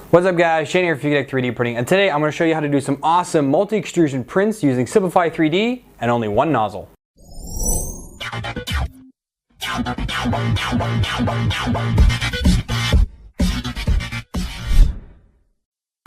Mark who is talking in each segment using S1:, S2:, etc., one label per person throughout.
S1: What's up guys, Shane here for Fugatech 3D Printing, and today I'm going to show you how to do some awesome multi-extrusion prints using Simplify 3D and only one nozzle.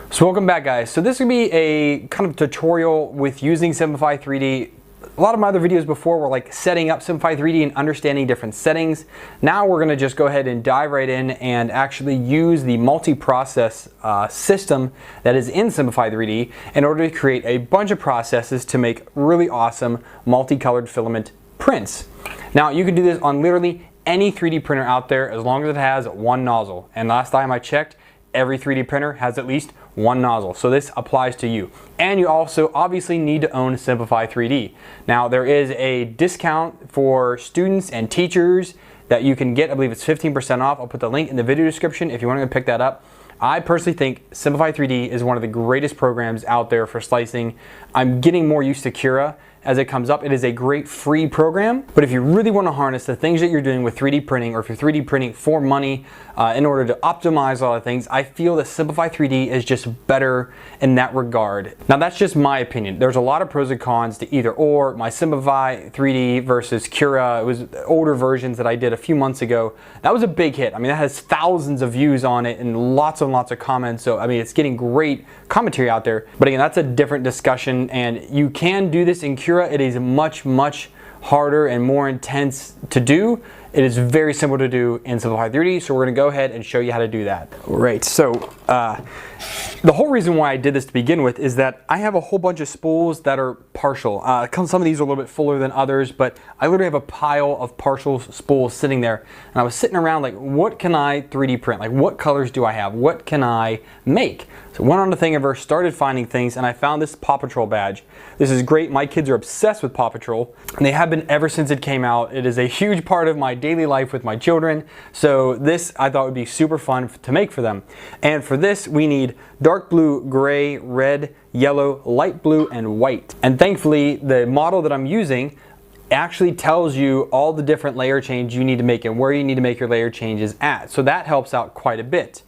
S1: So welcome back guys. So this is going to be a kind of tutorial with using Simplify 3D. A lot of my other videos before were like setting up Simplify 3D and understanding different settings. Now we're going to just go ahead and dive right in and actually use the multi-process system that is in Simplify 3D in order to create a bunch of processes to make really awesome multicolored filament prints. Now you can do this on literally any 3D printer out there as long as it has one nozzle. And last time I checked, every 3D printer has at least one nozzle. So this applies to you. And you also obviously need to own Simplify 3D. Now there is a discount for students and teachers that you can get. I believe it's 15% off. I'll put the link in the video description if you want to pick that up. I personally think Simplify 3D is one of the greatest programs out there for slicing. I'm getting more used to Cura as it comes up. It is a great free program, but if you really want to harness the things that you're doing with 3D printing, or if you're 3D printing for money in order to optimize a lot of things, I feel that Simplify 3D is just better in that regard. Now that's just my opinion. There's a lot of pros and cons to either or. My Simplify 3D versus Cura, it was older versions that I did a few months ago. That was a big hit. I mean, that has thousands of views on it and lots of comments. So I mean, it's getting great commentary out there. But again, that's a different discussion, and you can do this in Cura. It is much harder and more intense to do. It is very simple to do in Simplify 3D, so we're going to go ahead and show you how to do that. Right, so the whole reason why I did this to begin with is that I have a whole bunch of spools that are partial. Some of these are a little bit fuller than others, but I literally have a pile of partial spools sitting there, and I was sitting around like, what can I 3D print? Like, what colors do I have? What can I make? So I went on the Thingiverse, started finding things, and I found this Paw Patrol badge. This is great. My kids are obsessed with Paw Patrol, and they have been ever since it came out. It is a huge part of my daily life with my children, so this I thought would be super fun to make for them. And for this, we need dark blue, gray, red, yellow, light blue, and white. And thankfully, the model that I'm using actually tells you all the different layer changes you need to make and where you need to make your layer changes at. So that helps out quite a bit.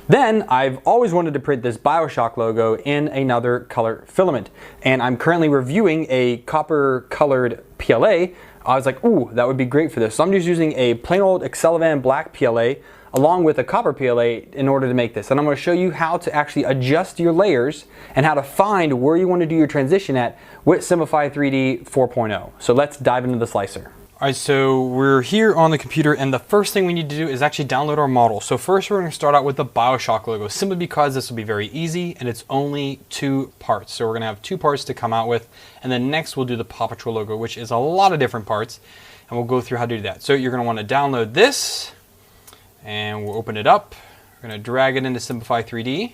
S1: Then I've always wanted to print this BioShock logo in another color filament, and I'm currently reviewing a copper colored PLA. I was like, ooh, that would be great for this. So I'm just using a plain old Accelovan black PLA along with a copper PLA in order to make this. And I'm going to show you how to actually adjust your layers and how to find where you want to do your transition at with Simplify 3D 4.0. So let's dive into the slicer. All right, so we're here on the computer, and the first thing we need to do is actually download our model. So first we're going to start out with the BioShock logo, simply because this will be very easy and it's only 2 parts. So we're going to have 2 parts to come out with, and then next we'll do the Paw Patrol logo, which is a lot of different parts, and we'll go through how to do that. So you're going to want to download this, and we'll open it up. We're going to drag it into Simplify 3D.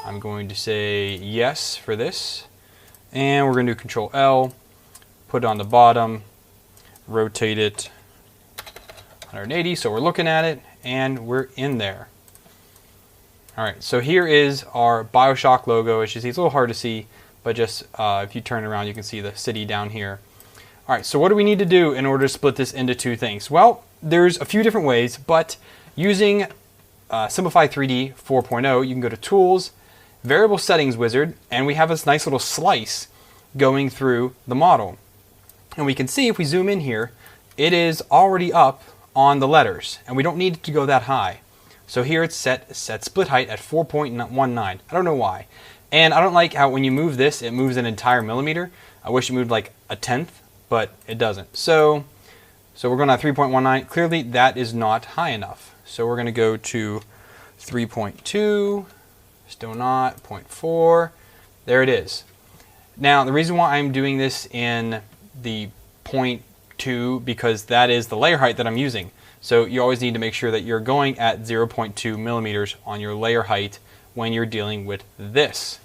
S1: I'm going to say yes for this, and we're going to do Control L, put it on the bottom, rotate it 180 so we're looking at it, and we're in there. Alright, so here is our BioShock logo. As you see, it's a little hard to see, but just if you turn around you can see the city down here. Alright, so what do we need to do in order to split this into 2 things? Well, there's a few different ways, but using Simplify 3D 4.0, you can go to Tools, Variable Settings Wizard, and we have this nice little slice going through the model. And we can see if we zoom in here, it is already up on the letters, and we don't need it to go that high. So here it's set split height at 4.19. I don't know why. And I don't like how when you move this, it moves an entire millimeter. I wish it moved like a tenth, but it doesn't. So we're going to 3.19. Clearly that is not high enough. So we're going to go to 3.2, still not, 0.4. There it is. Now the reason why I'm doing this in the 0.2 because that is the layer height that I'm using. So you always need to make sure that you're going at 0.2 millimeters on your layer height when you're dealing with this.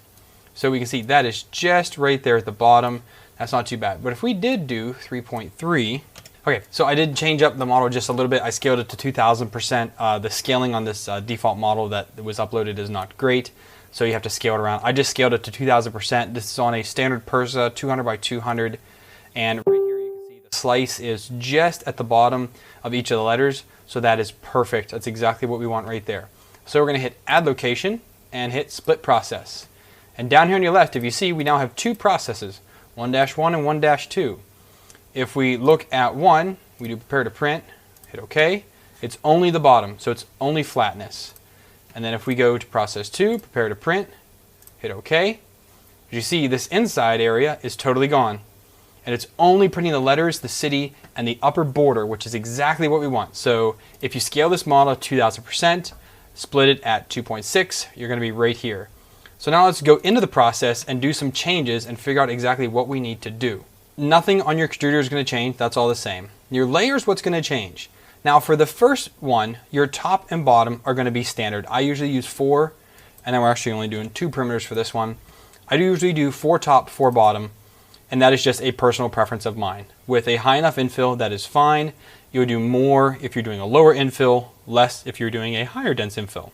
S1: So we can see that is just right there at the bottom. That's not too bad. But if we did do 3.3, okay, so I did change up the model just a little bit. I scaled it to 2000%. The scaling on this default model that was uploaded is not great, so you have to scale it around. I just scaled it to 2000%. This is on a standard Pursa 200 by 200. And right here you can see the slice is just at the bottom of each of the letters, so that is perfect. That's exactly what we want right there. So we're going to hit add location and hit split process. And down here on your left, if you see, we now have two processes, 1-1 and 1-2. If we look at 1, we do prepare to print, hit OK. It's only the bottom, so it's only flatness. And then if we go to process 2, prepare to print, hit OK. As you see, this inside area is totally gone. And it's only printing the letters, the city, and the upper border, which is exactly what we want. So if you scale this model 2000%, split it at 2.6, you're going to be right here. So now let's go into the process and do some changes and figure out exactly what we need to do. Nothing on your extruder is going to change. That's all the same. Your layer is what's going to change. Now for the first one, your top and bottom are going to be standard. I usually use 4, and then we're actually only doing 2 perimeters for this one. I usually do 4 top, 4 bottom, and that is just a personal preference of mine. With a high enough infill, that is fine. You'll do more if you're doing a lower infill, less if you're doing a higher dense infill.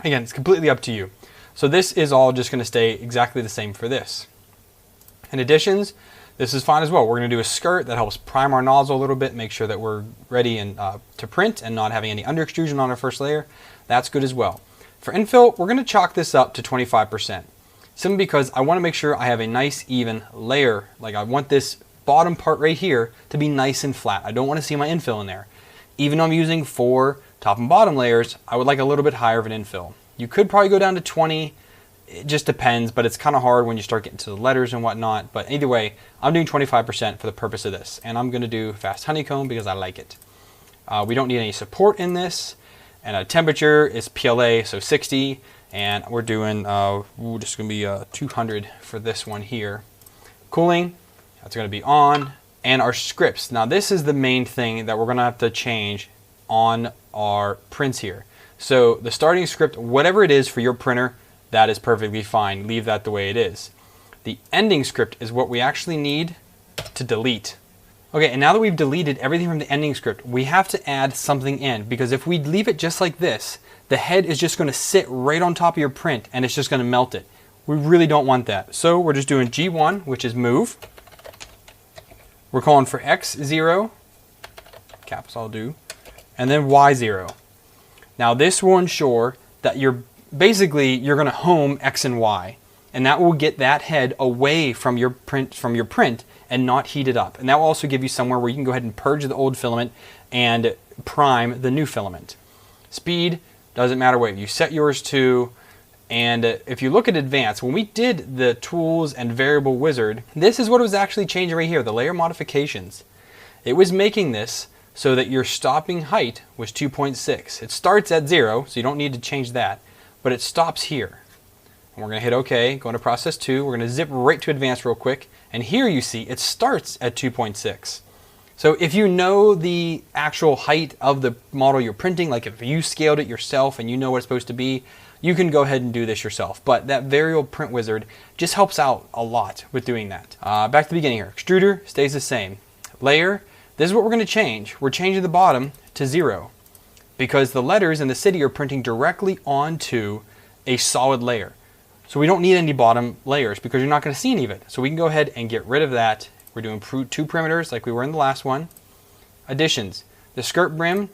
S1: Again, it's completely up to you. So this is all just going to stay exactly the same for this. In additions, this is fine as well. We're going to do a skirt that helps prime our nozzle a little bit, make sure that we're ready and to print and not having any under extrusion on our first layer. That's good as well. For infill, we're going to chalk this up to 25%. Simply because I want to make sure I have a nice even layer. Like I want this bottom part right here to be nice and flat. I don't want to see my infill in there. Even though I'm using 4 top and bottom layers, I would like a little bit higher of an infill. You could probably go down to 20. It just depends, but it's kind of hard when you start getting to the letters and whatnot. But either way, I'm doing 25% for the purpose of this. And I'm going to do fast honeycomb because I like it. We don't need any support in this. And a temperature is PLA, so 60. And we're doing, just going to be 200 for this one here. Cooling, that's going to be on. And our scripts. Now this is the main thing that we're going to have to change on our prints here. So the starting script, whatever it is for your printer, that is perfectly fine. Leave that the way it is. The ending script is what we actually need to delete. Okay, and now that we've deleted everything from the ending script, we have to add something in, because if we leave it just like this, the head is just going to sit right on top of your print and it's just going to melt it. We really don't want that. So we're just doing G1, which is move. We're calling for X0, caps I'll do, and then Y0. Now this will ensure that you're going to home X and Y, and that will get that head away from your print and not heat it up. And that will also give you somewhere where you can go ahead and purge the old filament and prime the new filament. Speed, doesn't matter what you set yours to. And if you look at advanced, when we did the tools and variable wizard, this is what it was actually changing right here, the layer modifications. It was making this so that your stopping height was 2.6. It starts at 0, so you don't need to change that, but it stops here. And we're going to hit OK, go into process 2. We're going to zip right to advanced real quick. And here you see it starts at 2.6. So if you know the actual height of the model you're printing, like if you scaled it yourself and you know what it's supposed to be, you can go ahead and do this yourself. But that variable print wizard just helps out a lot with doing that. Back to the beginning here. Extruder stays the same. Layer, this is what we're going to change. We're changing the bottom to 0 because the letters in the city are printing directly onto a solid layer. So we don't need any bottom layers because you're not going to see any of it. So we can go ahead and get rid of that. We're doing 2 perimeters like we were in the last one. Additions. The skirt brim,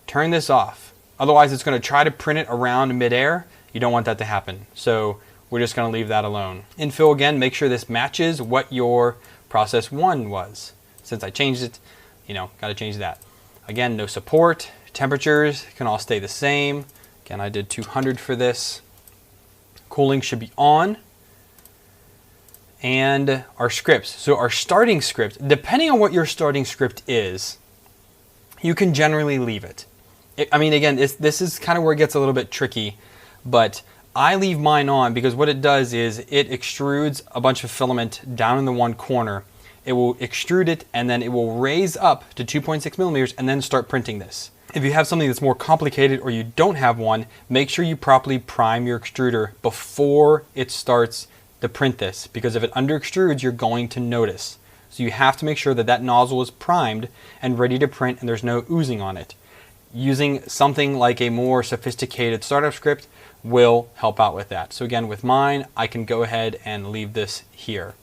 S1: turn this off. Otherwise it's going to try to print it around midair. You don't want that to happen. So we're just going to leave that alone. Infill again, make sure this matches what your process 1 was. Since I changed it, got to change that. Again, no support. Temperatures can all stay the same. Again, I did 200 for this. Cooling should be on. And our scripts. So our starting script, depending on what your starting script is, you can generally leave it. Again, this is kind of where it gets a little bit tricky, but I leave mine on because what it does is it extrudes a bunch of filament down in the one corner. It will extrude it and then it will raise up to 2.6 millimeters and then start printing this. If you have something that's more complicated or you don't have one, make sure you properly prime your extruder before it starts to print this, because if it under extrudes, you're going to notice. So you have to make sure that that nozzle is primed and ready to print and there's no oozing on it. Using something like a more sophisticated startup script will help out with that. So again, with mine, I can go ahead and leave this here.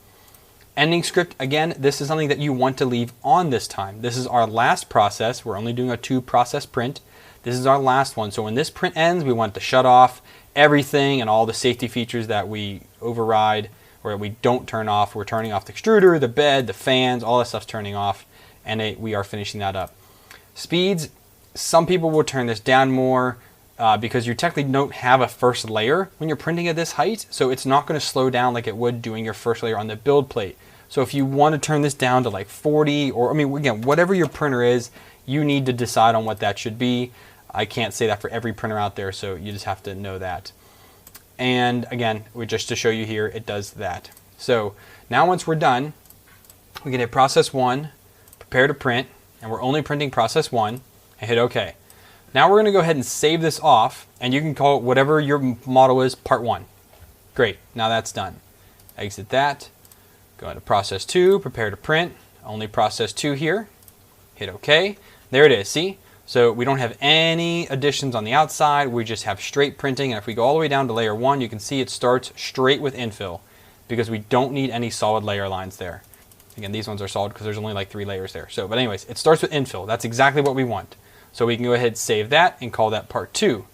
S1: Ending script, again, this is something that you want to leave on this time. This is our last process. We're only doing a 2 process print. This is our last one. So when this print ends, we want to shut off everything and all the safety features that we override or that we don't turn off. We're turning off the extruder, the bed, the fans, all that stuff's turning off, and we are finishing that up. Speeds, some people will turn this down more because you technically don't have a first layer when you're printing at this height, so it's not going to slow down like it would doing your first layer on the build plate. So if you want to turn this down to like 40, or I mean, again, whatever your printer is, you need to decide on what that should be. I can't say that for every printer out there, so you just have to know that. And again, just to show you here, it does that. So now once we're done, we can hit process 1, prepare to print, and we're only printing process 1, and hit OK. Now we're going to go ahead and save this off, and you can call it whatever your model is, part 1. Great, now that's done. Exit that, go into process 2, prepare to print, only process 2 here, hit OK. There it is, see? So we don't have any additions on the outside, we just have straight printing, and if we go all the way down to layer 1, you can see it starts straight with infill because we don't need any solid layer lines there. Again, these ones are solid because there's only like 3 layers there. So, but anyways, it starts with infill. That's exactly what we want. So we can go ahead and save that and call that part 2.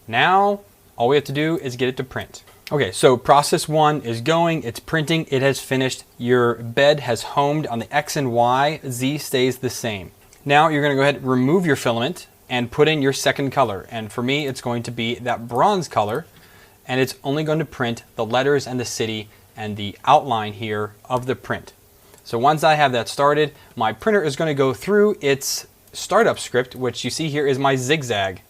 S1: Now, all we have to do is get it to print. Okay, so process 1 is going, it's printing, it has finished. Your bed has homed on the X and Y, Z stays the same. Now you're going to go ahead and remove your filament and put in your second color. And for me, it's going to be that bronze color, and it's only going to print the letters and the city and the outline here of the print. So once I have that started, my printer is going to go through its startup script, which you see here is my zigzag.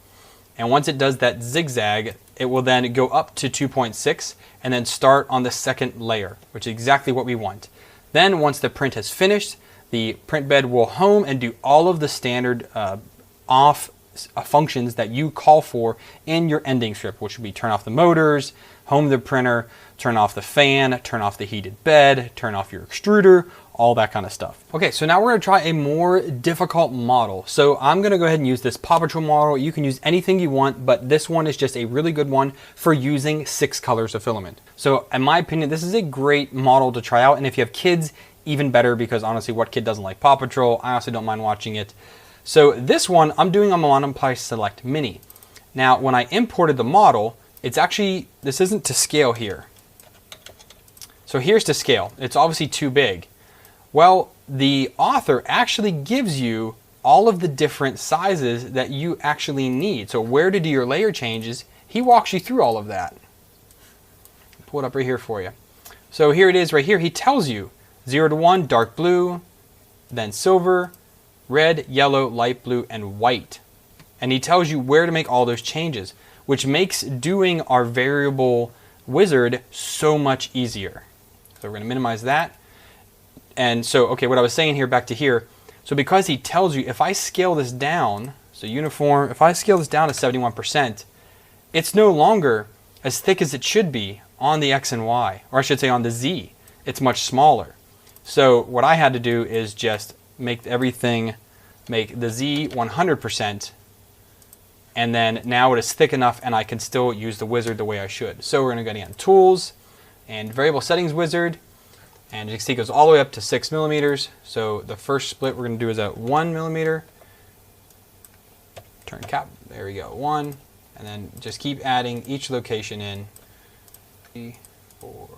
S1: And once it does that zigzag, it will then go up to 2.6 and then start on the second layer, which is exactly what we want. Then once the print has finished, the print bed will home and do all of the standard off functions that you call for in your ending script, which would be turn off the motors, home the printer, turn off the fan, turn off the heated bed, turn off your extruder, all that kind of stuff. Okay, so now we're gonna try a more difficult model. So I'm gonna go ahead and use this Paw Patrol model. You can use anything you want, but this one is just a really good one for using 6 colors of filament. So in my opinion, this is a great model to try out. And if you have kids, even better, because honestly, what kid doesn't like Paw Patrol? I also don't mind watching it. So this one, I'm doing on Monoprice Select Mini. Now, when I imported the model, it's actually, this isn't to scale here. So here's to scale. It's obviously too big. Well, the author actually gives you all of the different sizes that you actually need. So where to do your layer changes, he walks you through all of that. Pull it up right here for you. So here it is right here. He tells you 0 to 1, dark blue, then silver, red, yellow, light blue, and white. And he tells you where to make all those changes, which makes doing our variable wizard so much easier. So we're going to minimize that. And so, okay, what I was saying here, back to here. So because he tells you, if I scale this down, so uniform, if I scale this down to 71%, it's no longer as thick as it should be on the X and Y, or I should say on the Z. It's much smaller. So what I had to do is just make everything, make the Z 100%, and then now it is thick enough and I can still use the wizard the way I should. So we're going to go down Tools and Variable Settings Wizard, and you can see it goes all the way up to 6 millimeters. So the first split we're going to do is at 1 millimeter. Turn cap, there we go, 1, and then just keep adding each location in, 3, 4,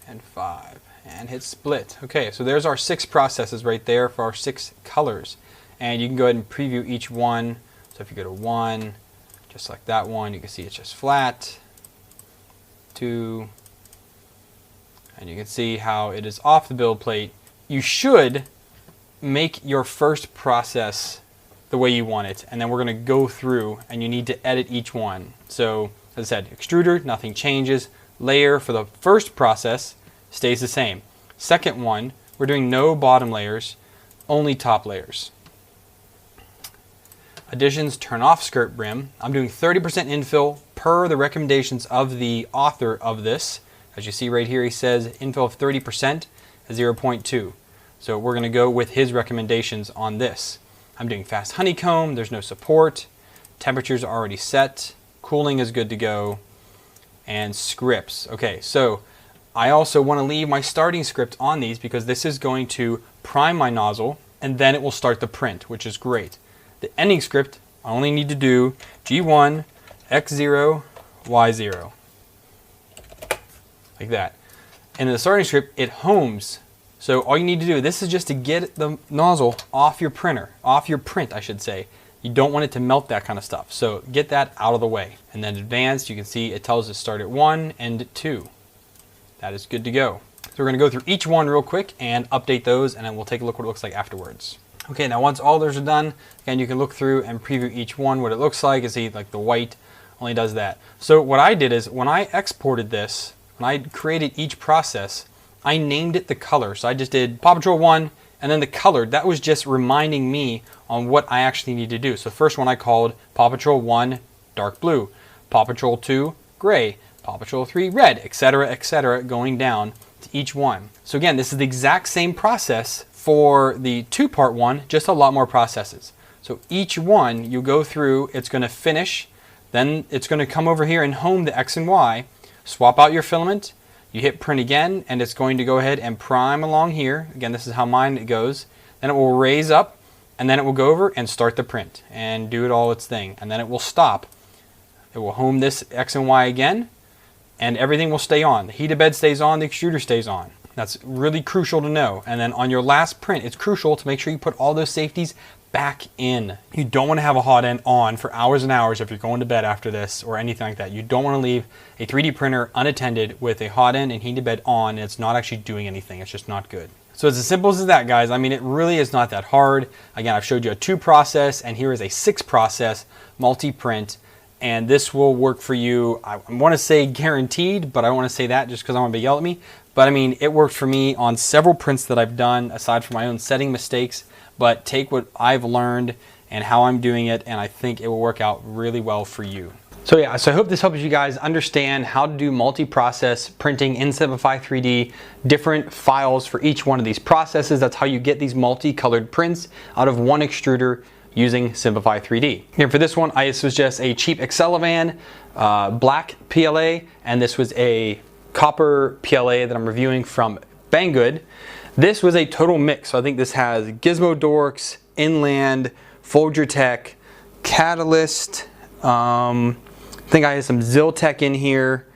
S1: and 5. And hit split. Okay, so there's our 6 processes right there for our 6 colors. And you can go ahead and preview each one. So if you go to 1, just like that one, you can see it's just flat. 2, and you can see how it is off the build plate. You should make your first process the way you want it, and then we're going to go through and you need to edit each one. So as I said, extruder, nothing changes. Layer for the first process stays the same. Second one, we're doing no bottom layers, only top layers. Additions, turn off skirt brim. I'm doing 30% infill per the recommendations of the author of this. As you see right here, he says infill of 30% at 0.2. So we're going to go with his recommendations on this. I'm doing fast honeycomb, there's no support, temperatures are already set, cooling is good to go, and scripts. Okay, so I also want to leave my starting script on these because this is going to prime my nozzle and then it will start the print, which is great. The ending script I only need to do G1, X0, Y0. Like that. And in the starting script, it homes. So all you need to do, this is just to get the nozzle off your printer, off your print, I should say. You don't want it to melt that kind of stuff. So get that out of the way. And then advanced, you can see it tells us start at 1 and 2. That is good to go. So we're gonna go through each one real quick and update those, and then we'll take a look what it looks like afterwards. Okay, now once all those are done, again, you can look through and preview each one, what it looks like. You see like the white only does that. So what I did is when I exported this, when I created each process, I named it the color. So I just did Paw Patrol 1 and then the color. That was just reminding me on what I actually need to do. So the first one I called Paw Patrol 1 dark blue, Paw Patrol 2 gray, Paw Patrol 3 red, etc., going down to each one. So again, this is the exact same process for the 2-part one, just a lot more processes. So each one you go through, it's going to finish, then it's going to come over here and home the X and Y, swap out your filament, you hit print again, and it's going to go ahead and prime along here. Again, this is how mine goes. Then it will raise up, and then it will go over and start the print and do it all its thing. And then it will stop. It will home this X and Y again, and everything will stay on. The heated bed stays on, the extruder stays on. That's really crucial to know. And then on your last print, it's crucial to make sure you put all those safeties back in. You don't want to have a hot end on for hours and hours if you're going to bed after this or anything like that. You don't want to leave a 3D printer unattended with a hot end and heated bed on and it's not actually doing anything. It's just not good. So it's as simple as that, guys. I mean, it really is not that hard. Again, I've showed you a 2-process and here is a 6-process multi-print. And this will work for you. I want to say guaranteed, but I don't want to say that just because I want to yell at me. But I mean, it worked for me on several prints that I've done, aside from my own setting mistakes. But take what I've learned and how I'm doing it, and I think it will work out really well for you. So yeah, so I hope this helps you guys understand how to do multi-process printing in Simplify 3D, different files for each one of these processes. That's how you get these multicolored prints out of one extruder using Simplify 3D. Here for this one, this was just a cheap Accelovan black PLA, and this was a copper PLA that I'm reviewing from Banggood. This was a total mix. So I think this has Gizmo Dorks, Inland, Folgertech, Catalyst. I think I have some Ziltech in here,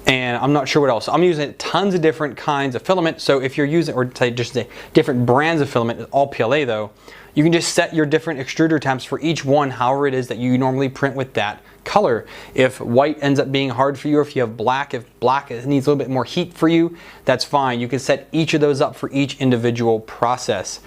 S1: and I'm not sure what else. I'm using tons of different kinds of filament. So if you're using, or say just different brands of filament, all PLA though, you can just set your different extruder temps for each one, however it is that you normally print with that color. If white ends up being hard for you, or if you have black, if black needs a little bit more heat for you, that's fine. You can set each of those up for each individual process.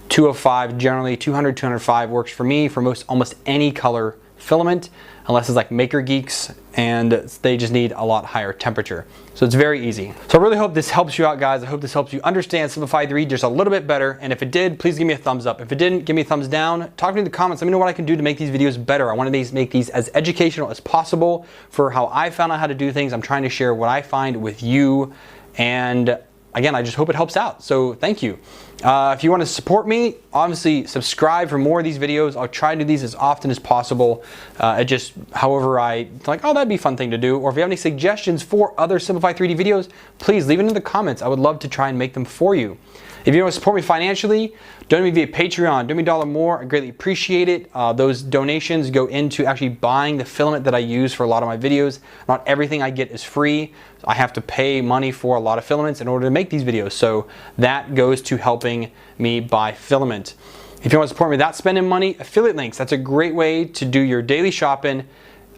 S1: 205 generally, 200, 205 works for me for almost any color filament, unless it's like Maker Geeks and they just need a lot higher temperature. So it's very easy. So I really hope this helps you out, guys. I hope this helps you understand Simplify 3D just a little bit better. And if it did, please give me a thumbs up. If it didn't, give me a thumbs down. Talk to me in the comments. Let me know what I can do to make these videos better. I want to make these as educational as possible for how I found out how to do things. I'm trying to share what I find with you. And again, I just hope it helps out. So thank you. If you want to support me, obviously subscribe for more of these videos. I'll try to do these as often as possible. However I like, oh, that'd be a fun thing to do. Or if you have any suggestions for other Simplify 3D videos, please leave it in the comments. I would love to try and make them for you. If you want to support me financially, donate me via Patreon, donate me $1 more. I greatly appreciate it. Those donations go into actually buying the filament that I use for a lot of my videos. Not everything I get is free. I have to pay money for a lot of filaments in order to make these videos. So that goes to helping me buy filament. If you want to support me without spending money, affiliate links. That's a great way to do your daily shopping.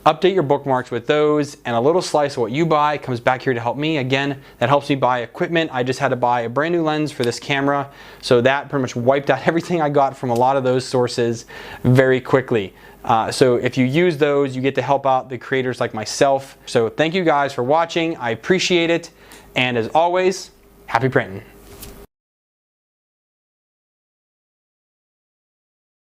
S1: Update your bookmarks with those, and a little slice of what you buy comes back here to help me. Again, that helps me buy equipment. I just had to buy a brand new lens for this camera, so that pretty much wiped out everything I got from a lot of those sources very quickly. So if you use those, you get to help out the creators like myself. So thank you guys for watching. I appreciate it, and as always, happy printing.